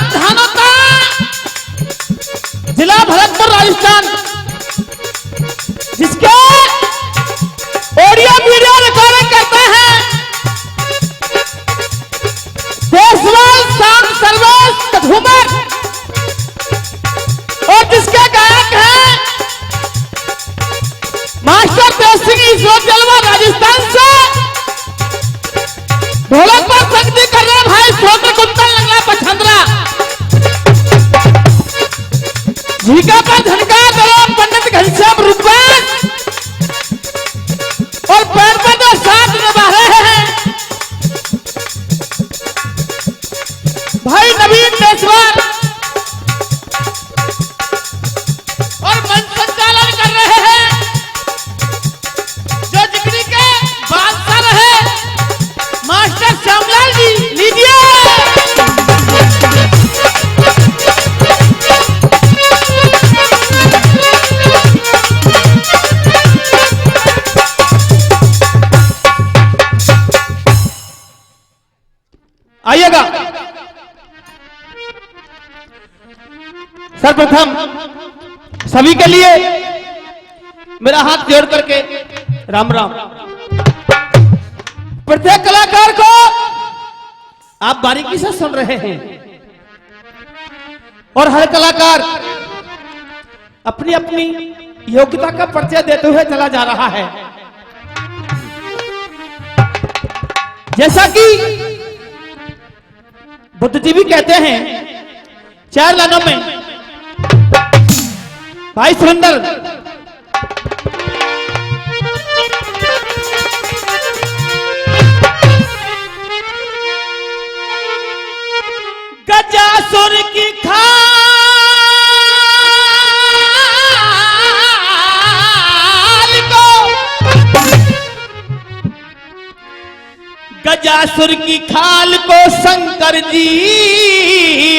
धानोता जिला भरतपुर राजस्थान, जिसके audio video recording करते हैं देशवाल साउंड सर्विस कठुमर, और जिसके गायक हैं मास्टर देव सिंह ईश्वर जलवा राजस्थान से, ढोलक पर संगति कर रहे भाई सोनर कुंतल लंगड़ा पछंदरा, झीका पर झनकार दलो पंडित घनश्याम रूपेश, और पैर पर जो साथ निभा रहे हैं भाई नवीन देशवाल, और मंच संचालन कर रहे हैं जो जिगरी के बादशाह रहे मास्टर श्यामलाल जी। लीजिए आइएगा। सर्वप्रथम सभी के लिए मेरा हाथ जोड़ करके राम राम। प्रत्येक कलाकार को आप बारीकी से सुन रहे हैं और हर कलाकार अपनी अपनी योग्यता का परिचय देते हुए चला जा रहा है। जैसा कि बुद्ध जी भी कहते हैं 4 लाइनों में, भाई सुरेंद्र गजासुर की खाल को, गजासुर की खाल को शंकर जी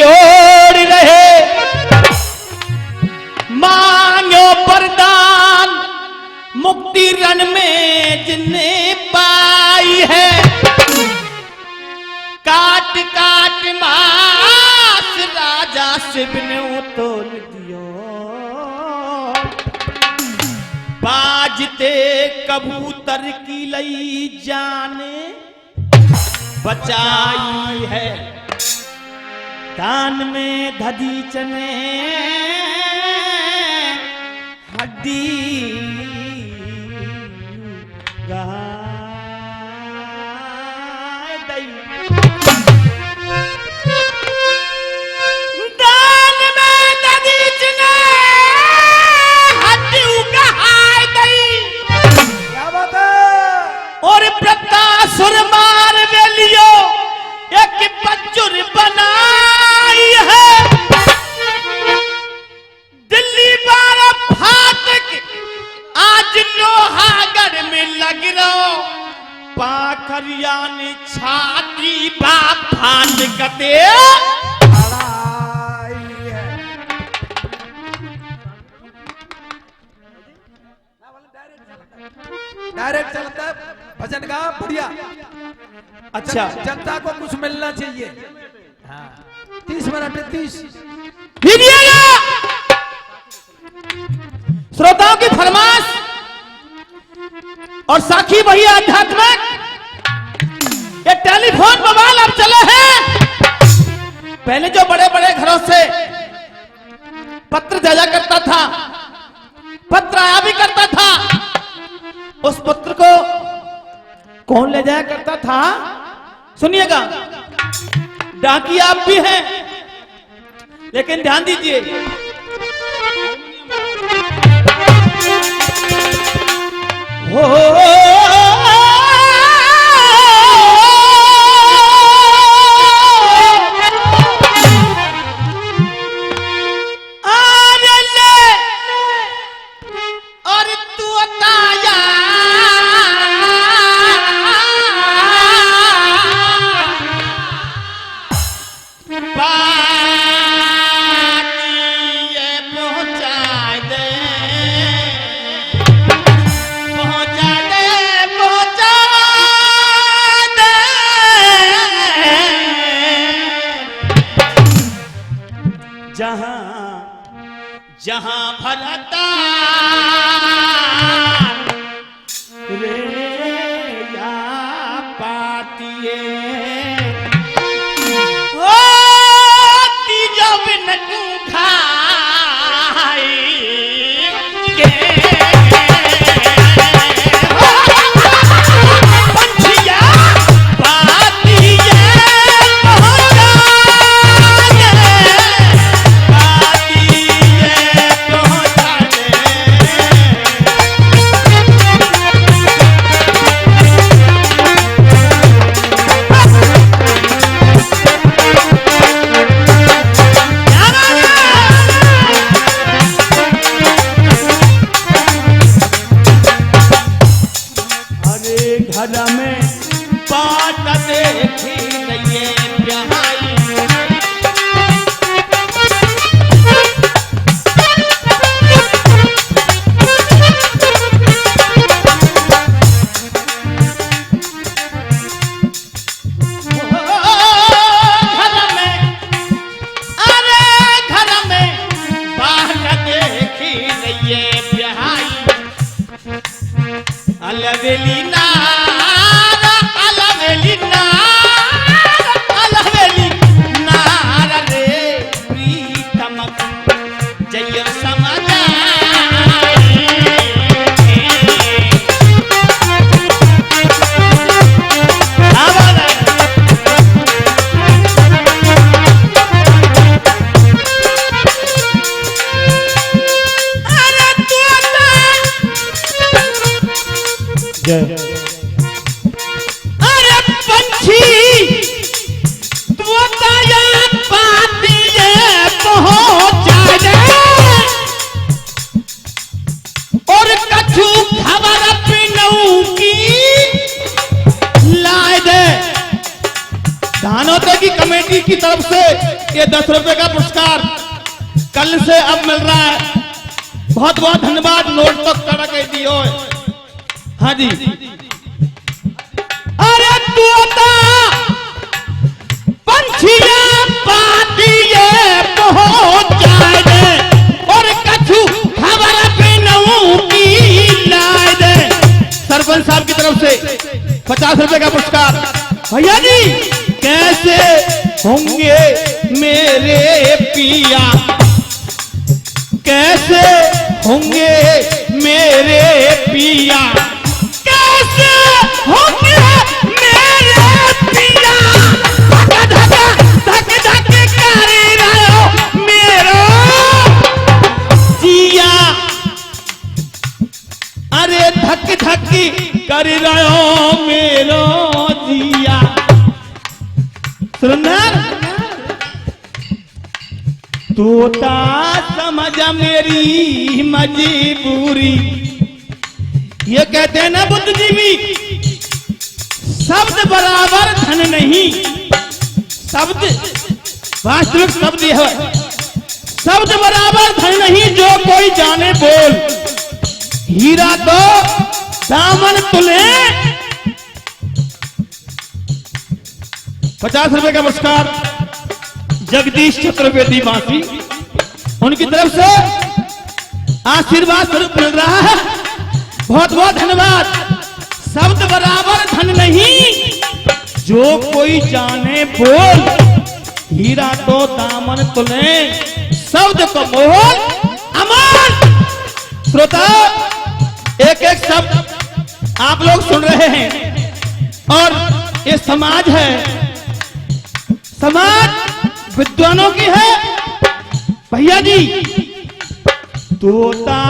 ओढ़ रहे, मांगो वरदान मुक्ति रण में जिन्ने पाई है, काट काट मास राजा शिव ने तोल दियो, बाजते कबूतर की लई जाने बचाई है, दान में धदीच ने हड्डी दान में धदीच ने हड्डी गहाय गई, क्या बात है। और प्रतासुर मार वेलियो एक बच्चुर बनाई है, दिल्ली 12 फाटक आज लोहागढ़ में लग रहो, पाखरिया ने छाती बाप फाट कते डायरेक्ट चलता है भजन का बढ़िया। अच्छा जनता को कुछ मिलना चाहिए। हाँ 30 मिनट 30 श्रोताओं की फरमाइश और साखी वही आध्यात्मिक ये टेलीफोन मोबाइल अब चले हैं। पहले जो बड़े बड़े घरों से पत्र भेजा करता था, पत्र आया भी करता था, उस पत्र को कौन ले जाया करता था? सुनिएगा, डाकी आप भी हैं, लेकिन ध्यान दीजिए हो जहां जहां भरता रे या पातिए ओ तीजो बिन तू खाई के पंछिया पातिए मोहरा घर में पाट देखी रहिए प्याई घर में अरे घर में पाट देखी रहिए प्याई अलवेली नारा अलवेली नारा रे प्रीतम जय समाजाई अरे पंछी तोताया पातिए पहुंचा दे और कछु खबर पिनऊ की लाए दे। धानोते की कमेटी की तरफ से ये 10 रुपए का पुरस्कार कल से अब मिल रहा है। बहुत बहुत धन्यवाद। नोट तो कड़ा कर दियो। हाँ जी। अरे तोता पंछिया पातिए पहुंचा दे और कछु खबर पिनऊ की लाए दे। सरपंच साहब की तरफ से 50 रुपए का पुरस्कार। भैया जी कैसे होंगे मेरे पिया कैसे होंगे मेरे पिया कैसे होंगे मेरे पिया धक धक कर रहो मेरो जिया अरे धक धक कर रहो मेरो जिया। सुंदर तोता समझ मेरी मजबूरी। ये कहते हैं ना बुद्धिजीवी शब्द बराबर धन नहीं। शब्द वास्तविक शब्द यह है शब्द बराबर धन नहीं जो कोई जाने बोल। हीरा तो दामन तुले। 50 रुपए का पुरस्कार जगदीश चतुर्वेदी वासी उनकी तरफ से आशीर्वाद स्वरूप मिल रहा है। बहुत बहुत धन्यवाद। शब्द बराबर धन नहीं जो कोई जाने बोल। हीरा तो दामन तुले शब्द को मोल अमर। श्रोता एक एक शब्द आप लोग सुन रहे हैं और ये समाज है। समाज विद्वानों की है। भैया जी तोता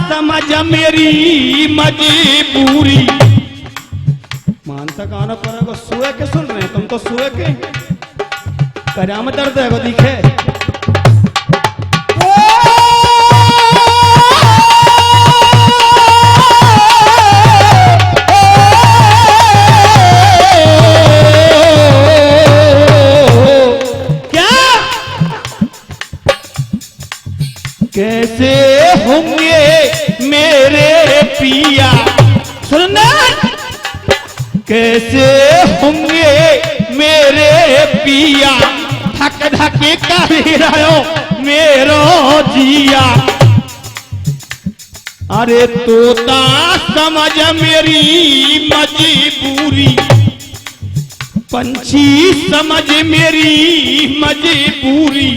समझ मेरी मजबूरी। मानता गाना पर को सुए के सुन रहे हैं तुम तो सुए के कराम दर्द है वो दिखे। कैसे होंगे मेरे पिया सुनना कैसे होंगे मेरे पिया धक धक कर रहो मेरे अरे तोता समझ मेरी मजबूरी, पंछी समझ मेरी मजबूरी,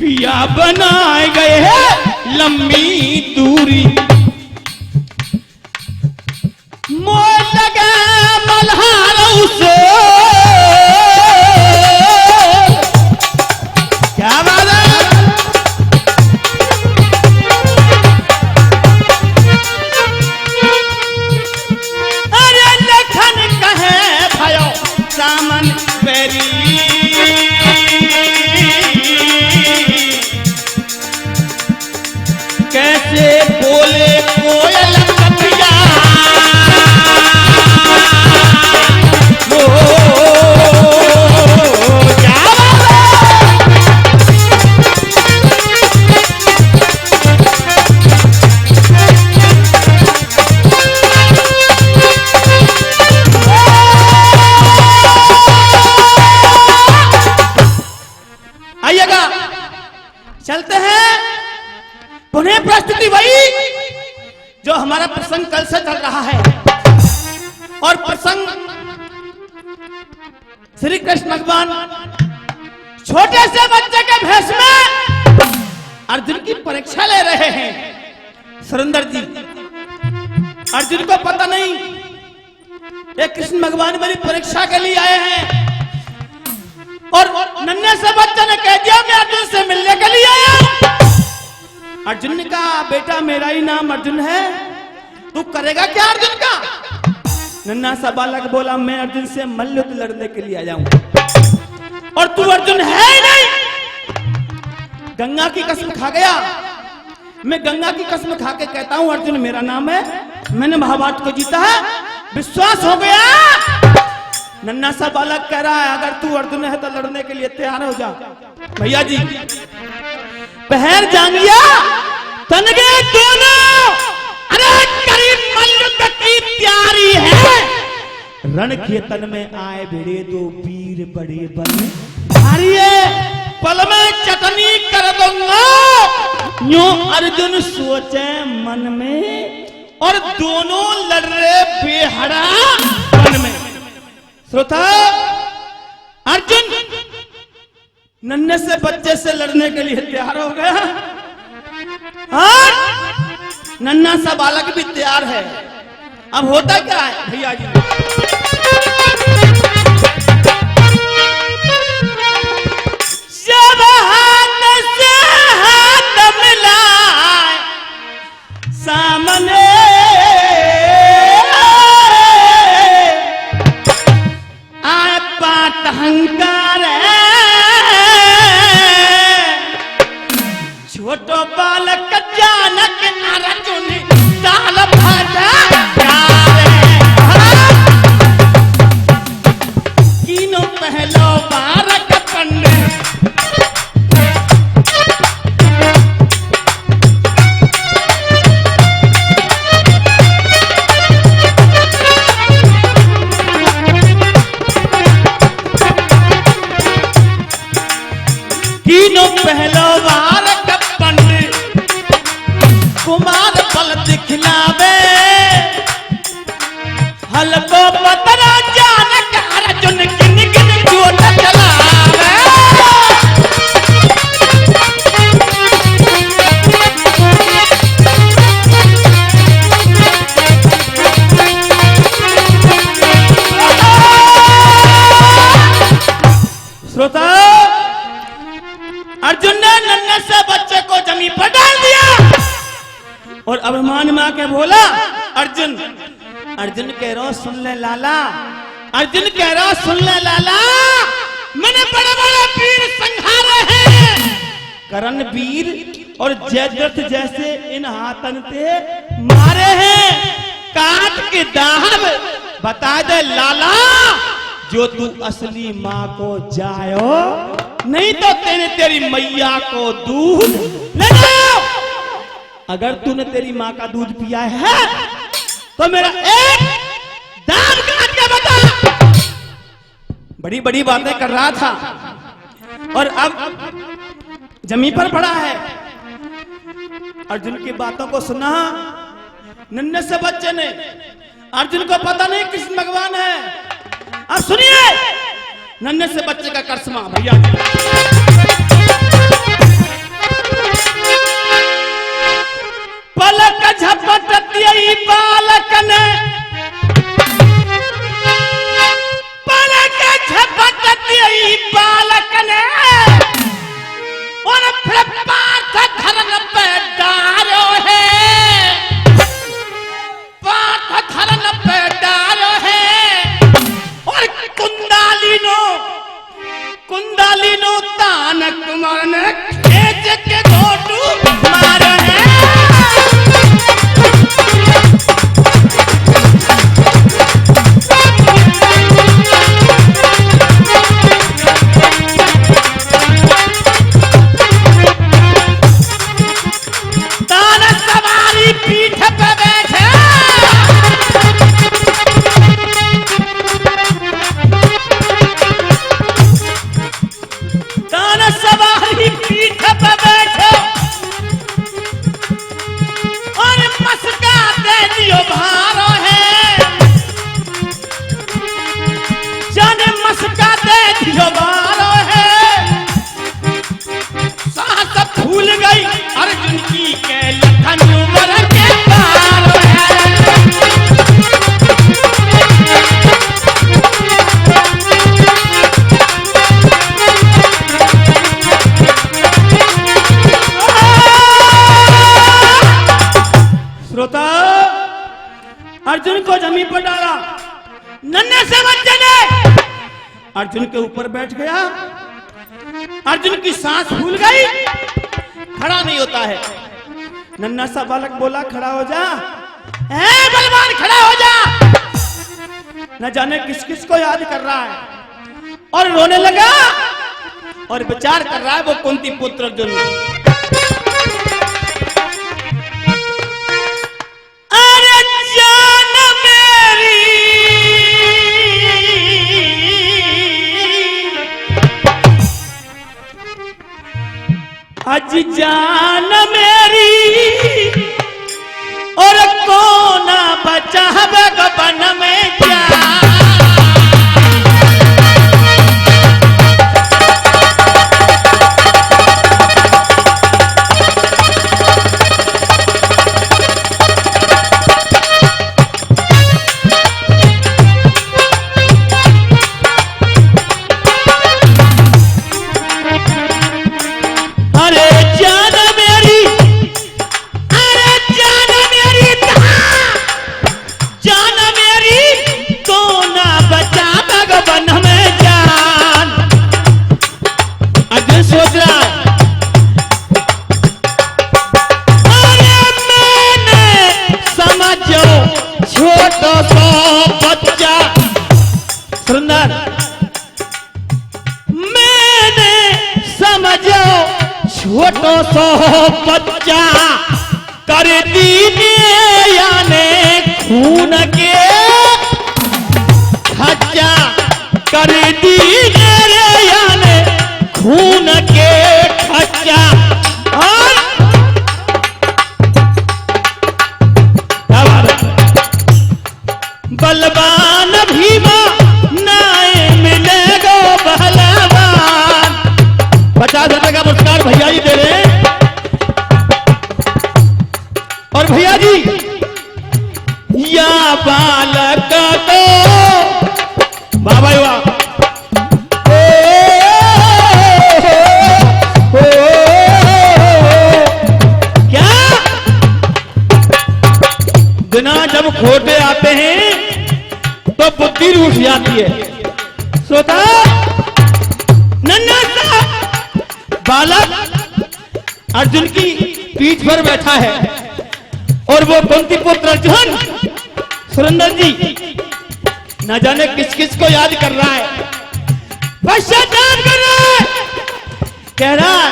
पिया बनाए गए है लंबी दूरी। मोर लगे मल्हारों से, क्या बात है? अरे लखन कहे भयो सामन बेरी, कैसे बोले कोयल कपिया, आइएगा चलते हैं पुनः प्रस्तुति वही जो हमारा प्रसंग कल से चल रहा है। और प्रसंग श्री कृष्ण भगवान छोटे से बच्चे के भेष में अर्जुन की परीक्षा ले रहे हैं। सुरेंद्र जी, अर्जुन को पता नहीं ये कृष्ण भगवान मेरी परीक्षा के लिए आए हैं, और नन्हे से बच्चे ने कह दिया मैं अर्जुन से मिलने के लिए आया। अर्जुन ने कहा बेटा मेरा ही नाम अर्जुन है, तू करेगा क्या अर्जुन का? नन्हा सा बालक बोला मैं अर्जुन से मल्लयुद्ध लड़ने के लिए आया हूं, और तू अर्जुन है ही नहीं। गंगा की कसम खा गया, मैं गंगा की कसम खा के कहता हूं अर्जुन मेरा नाम है, मैंने महाभारत को जीता है, विश्वास हो गया। नन्हा सा बालक कह रहा है अगर तू अर्जुन है तो लड़ने के लिए तैयार हो जा। भैया जी पहर जांगिया तनगे दोनों, अरे करीब मल्लयुद्ध की तैयारी है। रण के तन में आए भिड़े दो वीर बड़े बल, हारिए पल में चटनी कर दूंगा, यूं अर्जुन सोचे मन में, और दोनों लड़ रहे बेहड़ा मन में। श्रोता, अर्जुन नन्हे से बच्चे से लड़ने के लिए तैयार हो गया, और नन्हा सा बालक भी तैयार है। अब होता क्या है भैया जी, जब हाथ से हाथ मिलाए सामने, आए पात अहंकार छोटो बालक जानक अर्जुन दाल भाजा तीनों पहलो बारक पंडित, तीनों पहलो बारक पंडित, कुमार बल दिखलावे, हल्को पतरा जानक अर्जुन किन किन चोट चलावे। श्रोता, अर्जुन ने नन्हे से बच्चे को जमीन पर डाल दिया, और अभिमान में आके बोला अर्जुन, अर्जुन कह रहा सुन ले लाला, अर्जुन कह रहा सुन ले लाला, मैंने बड़े बड़े वीर संहारे हैं, करण वीर और जयद्रथ जैसे इन हाथन से मारे हैं, काट के दाहब बता दे लाला, जो तू असली माँ को जायो, नहीं तो तेरी मैया को दूध ले जाओ। अगर तूने तेरी माँ का दूध पिया है तो मेरा एक दांत काट के बता। बड़ी बड़ी बातें कर रहा था और अब जमीन पर पड़ा है। अर्जुन की बातों को सुना नन्हे से बच्चे ने, अर्जुन को पता नहीं कृष्ण भगवान है। अब सुनिए नन्हे से बच्चे का करिश्मा भैया। पलक झपटती बालक ने, पलक झपटती बालक ने, और फिर पार्थ धरन पे डालो है, पार्थ धरन पे डालो है, और कुंडालिनो तान कुमार ने खेच के घोटू मारो है। तान सवारी पीठ पे बैठे, सवारी पीठ पे बैठो, और मस्का दे दियो भारो है, जाने मस्का दे दियो भारो है। सांस फूल गई अर्जुन की के लखन उमर के पारो है। श्रोता, अर्जुन को जमीन पर डाला, नन्हे से बच्चे ने अर्जुन के ऊपर बैठ गया। अर्जुन की सांस फूल गई, खड़ा नहीं होता है। नन्हा सा बालक बोला खड़ा हो जा, ए बलवान खड़ा हो जा। न जाने किस किस को याद कर रहा है, और रोने लगा और विचार कर रहा है वो कुंती पुत्र अर्जुन। अज जान मेरी और कौन बचा बन में जा। छोटो सो बच्चा कर दीने याने खून के खच्चा, कर दीने याने खून के खच्चा। और बलवान भीमा नाए मिलेगो बहलवान। 50,000 का पुरस्कार भैया जी दे रहे हैं। और भैया जी या बालक तो बाबा वाह, क्या बिना जब खोटे आते हैं तो बुद्धि रूठ जाती है। श्रोता, नन्हा सा बालक अर्जुन की पीठ पर बैठा है, और वो कुंती पुत्र अर्जुन सुरेंद्र जी न जाने किस किस को याद कर रहा है, पश्चाताप कर रहा है। कह रहा है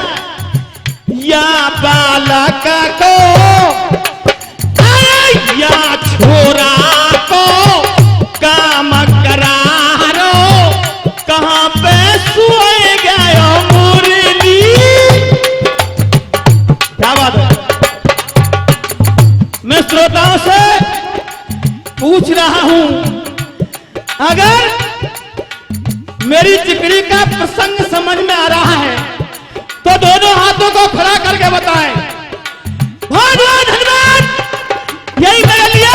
या बालक को, या छोरा को काम करारो, कहां पे सोए गए मुरली। क्या बात है। मैं श्रोताओं से पूछ रहा हूं, अगर मेरी चिकड़ी का प्रसंग समझ में आ रहा है तो दोनों हाथों को खड़ा करके बताएं। बहुत बहुत धन्यवाद, यही मेरे लिए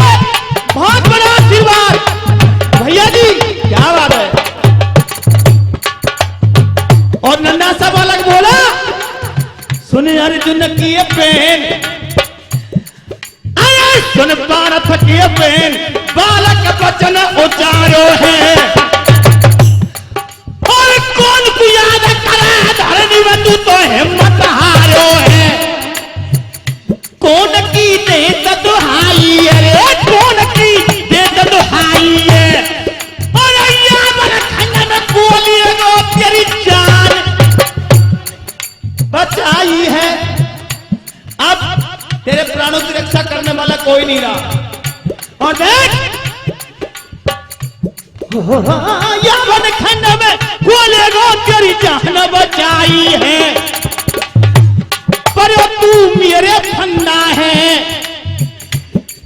बहुत बड़ा आशीर्वाद। भैया जी क्या बात है। और नन्ना सा बालक बोला, सुन अर्जुन की पेन, अरे सुन पारथ की पेन, बालक वचन उचारो है। और कौन को याद करे धरनी में तू तो हिम्मत हारो है। कौन की दे दुहाई, अरे कौन की दे दुहाई है। और यावन खंड में बोलिएगा तेरी जान बचाई है। अब तेरे प्राणों की रक्षा करने वाला कोई नहीं रहा। और देख यावन खंड में बोलेगा तेरी जान बचाई है। पर तू मेरे फंदा है,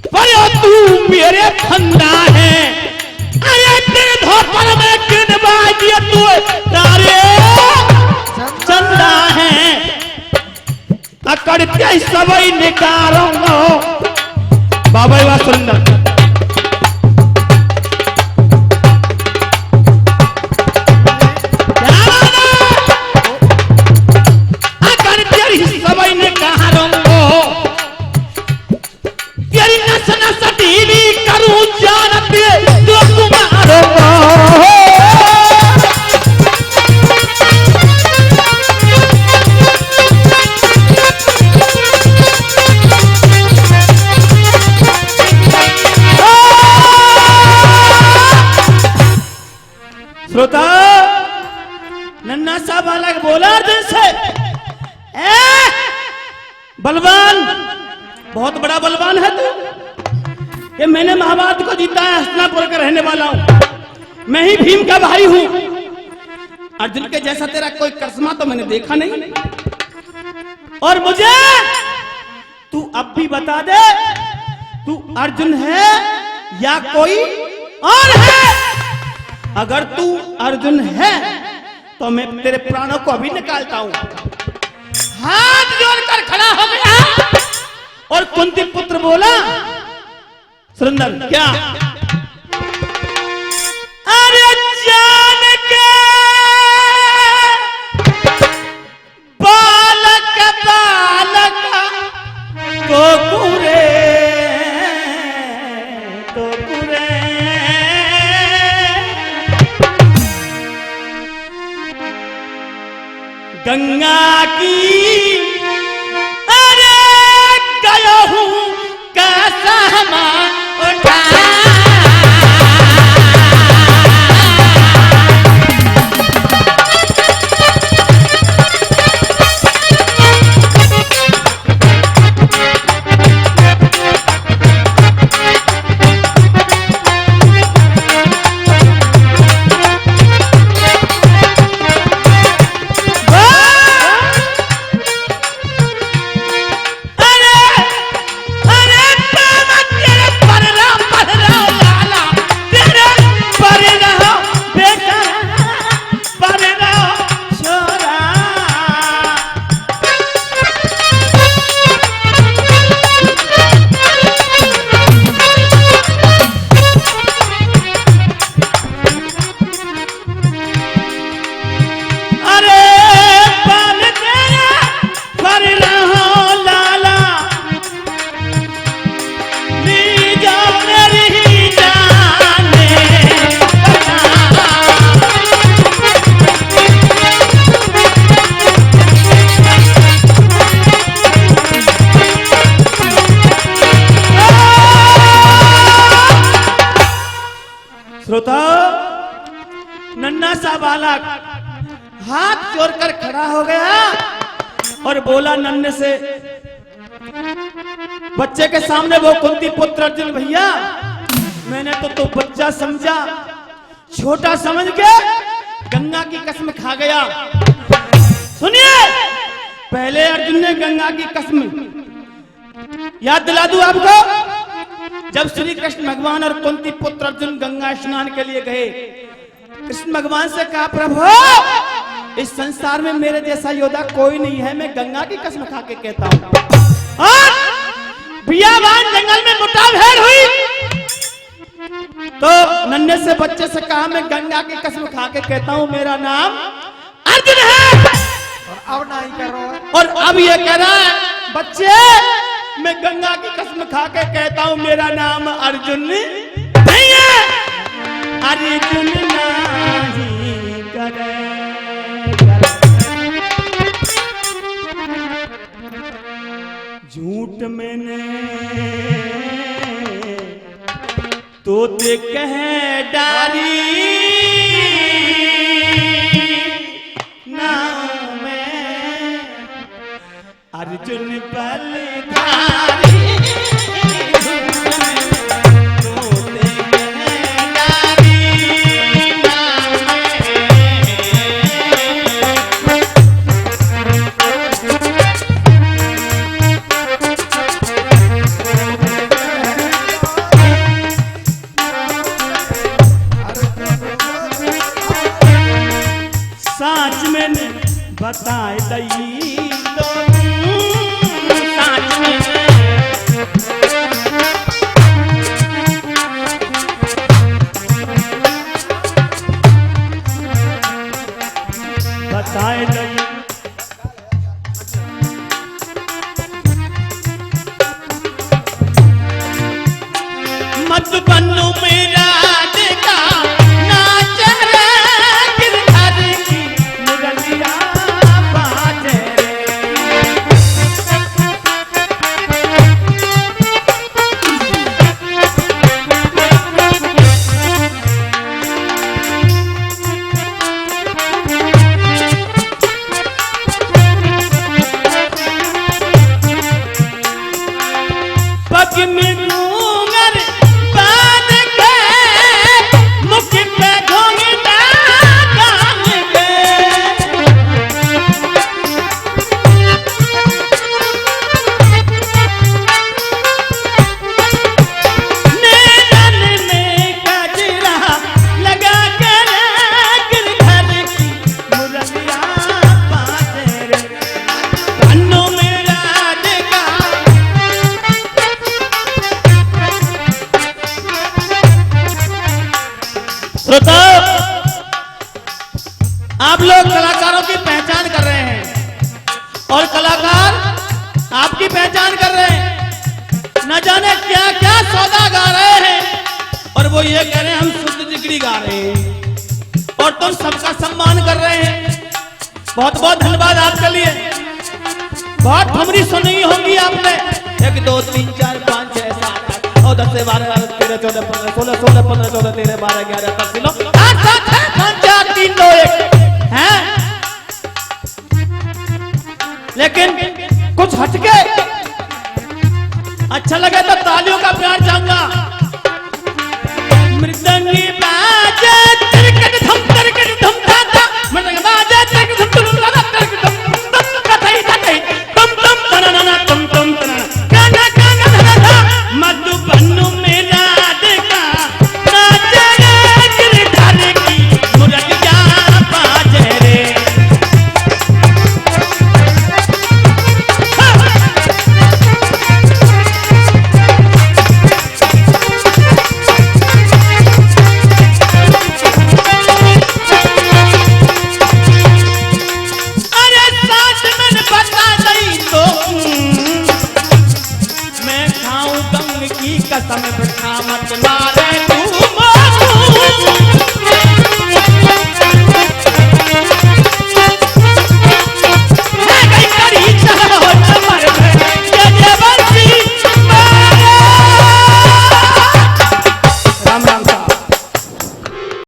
पर तू मेरे फंदा है। अरे तेरे धोपर में किन बाजिए तू तारे चंदा है। अकड़ते सबई निकारूंगा। बाबा वाह सुंदर। श्रोता, नन्ना सा बालक बोला अर्जुन से, बलवान, बहुत बड़ा बलवान है तू। ये मैंने महाभारत को जीता है, हस्तिनापुर का रहने वाला हूं, मैं ही भीम का भाई हूं। अर्जुन के जैसा तेरा कोई करिश्मा तो मैंने देखा नहीं। और मुझे तू अब भी बता दे, तू अर्जुन है या कोई और है। अगर तू अर्जुन है तो मैं तेरे प्राणों को अभी निकालता हूं। हाथ जोड़कर खड़ा हो गया और कुंती पुत्र बोला, सुंदर क्या, अरे जान के बालक बालक तो पूरे तो पूरे गंगा की अरे गया हूं कैसा हमा उठा। श्रोता, नन्ना सा बालक हाथ जोड़कर खड़ा हो गया और बोला नन्हे से, बच्चे के सामने वो कुंती पुत्र अर्जुन, भैया मैंने तो बच्चा समझा, छोटा समझ के गंगा की कसम खा गया। सुनिए, पहले अर्जुन ने गंगा की कसम याद दिला दूं आपको। जब श्री कृष्ण भगवान और कुंती पुत्र अर्जुन गंगा स्नान के लिए गए, कृष्ण भगवान से कहा, प्रभु इस संसार में मेरे जैसा योद्धा कोई नहीं है, मैं गंगा की कसम खा के कहता हूं। और बियाबान जंगल में मुठभेड़ हुई तो नन्हे से बच्चे से कहा, मैं गंगा की कसम खा के कहता हूं मेरा नाम अर्जुन है। और अब नहीं कर रहा है। और अब ये कह रहा है, बच्चे मैं गंगा की कसम खा के कहता हूं मेरा नाम अर्जुन नहीं है। अर्जुन नहीं करेगा झूठ मैंने तोते कह डारी नाम में अर्जुन बलधारी तोते कह डारी नाम साच मैंने बताए दई दो साच में बताए दई मत बनो मेरा देखा नाच रे गिरधर की मुरलिया बाजे रे। पग में घूंघर बांध के मुख पे घूंघटा डाल के नैनन में गजरा लगा कर गिरधर की मुरलिया बाजे रे। कानों में राधिका श्रोता, आप लोग कलाकारों की पहचान कर रहे हैं और कलाकार आपकी पहचान कर रहे हैं। न जाने क्या क्या सौदा गा रहे हैं और वो ये कह रहे हैं हम शुद्ध जिगरी गा रहे हैं और तुम सबका सम्मान कर रहे हैं। बहुत बहुत धन्यवाद आपके लिए। बहुत ठमरी सुनी होगी आपने, 1 2 3 4 5 6 7 8 और 10 से 12 13 14 15 16 16 15 14 13 12 11 10 किलो 8 7 6 5 4 3 2 1 है। लेकिन कुछ हटके अच्छा लगे तो तालियों का प्यार चाहूंगा। मृदंगी बाजे तिरकट धम धाता, मृदंग बाजे तिरकट धम धाता तिरकट धम कथई कथई तुम तनना तुम तनना गाना गाना धना मधुबनु मेरा देखा नाच रे गिरधर की मुरलिया बाजे रे। अरे साथ में बता दई तो मैं खाऊं गंग की कसम बिठा मत मारे।